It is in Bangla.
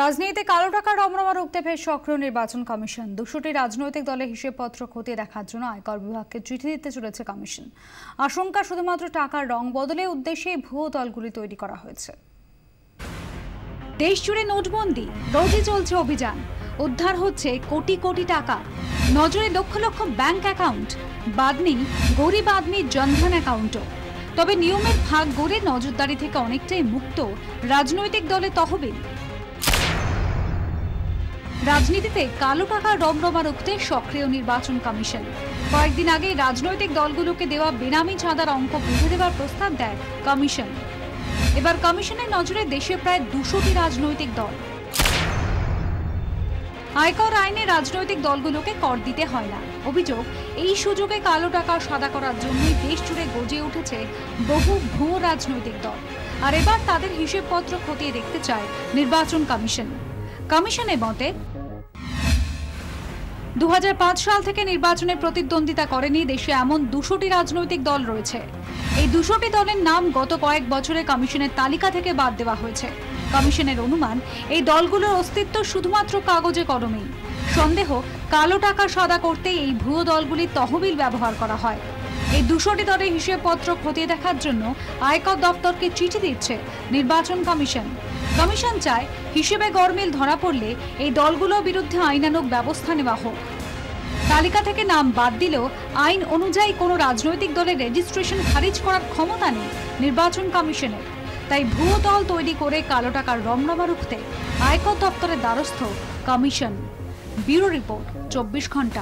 রাজনীতিতে কালো টাকা রমরমা রুখতে ফের সক্রিয় নির্বাচন কমিশন। 200টি রাজনৈতিক দলের হিসেবপত্র খতিয়ে দেখার জন্য আয়কর বিভাগকে চিঠি দিতে চলেছে কমিশন। আশঙ্কা শুধুমাত্র টাকার রং বদলের উদ্দেশ্যে ভুয়ো দলগুলি তৈরি করা হয়েছে। দেশ জুড়ে নোটবন্দি, রোজই চলছে অভিযান, উদ্ধার হচ্ছে কোটি কোটি টাকা, নজরে লক্ষ লক্ষ ব্যাংক অ্যাকাউন্ট, বাদ নেই গরিব আদমির জনধন অ্যাকাউন্টও। তবে নিয়মের ভাগ গড়ে নজরদারি থেকে অনেকটাই মুক্ত রাজনৈতিক দলের তহবিল। রাজনীতিতে কালো টাকা রমরমা রুখতে সক্রিয় নির্বাচন কমিশন। কয়েকদিন আগে রাজনৈতিক দলগুলোকে দেওয়া বেনামি চাঁদার অঙ্ক বুঝে দেওয়ার প্রস্তাব দেয় কমিশন। এবার কমিশনের নজরে দেশে প্রায় 200টি রাজনৈতিক দল। আয়কর আইনে রাজনৈতিক দলগুলোকে কর দিতে হয় না। অভিযোগ, এই সুযোগে কালো টাকা সাদা করার জন্যই দেশ জুড়ে গজে উঠেছে বহু ভুয়ো রাজনৈতিক দল। আর এবার তাদের হিসেবপত্র খতিয়ে দেখতে চায় নির্বাচন কমিশন। কমিশনের মতে 2005 সাল থেকে নির্বাচনে প্রতিদ্বন্দ্বিতা করেনি দেশে এমন 200টি রাজনৈতিক দল রয়েছে। এই 200টি দলের নাম গত কয়েক বছরে কমিশনের তালিকা থেকে বাদ দেওয়া হয়েছে। কমিশনের অনুমান, এই দলগুলোর অস্তিত্ব শুধুমাত্র কাগজে কলমেই। সন্দেহ, কালো টাকা সাদা করতে এই ভুয়ো দলগুলির তহবিল ব্যবহার করা হয়। এই 200টি দলের হিসেবপত্র খতিয়ে দেখার জন্য আয়কর দপ্তরকে চিঠি দিচ্ছে নির্বাচন কমিশন। কমিশন চায় হিসেবে গরমিল ধরা পড়লে এই দলগুলোর বিরুদ্ধে আইনানুগ ব্যবস্থা নেওয়া হোক। তালিকা থেকে নাম বাদ দিলেও আইন অনুযায়ী কোনো রাজনৈতিক দলের রেজিস্ট্রেশন খারিজ করার ক্ষমতা নেই নির্বাচন কমিশনের। তাই ভুয়ো দল তৈরি করে কালো টাকার রমরমা রুখতে আয়কর দপ্তরের দ্বারস্থ কমিশন। ব্যুরো রিপোর্ট, 24 ঘন্টা।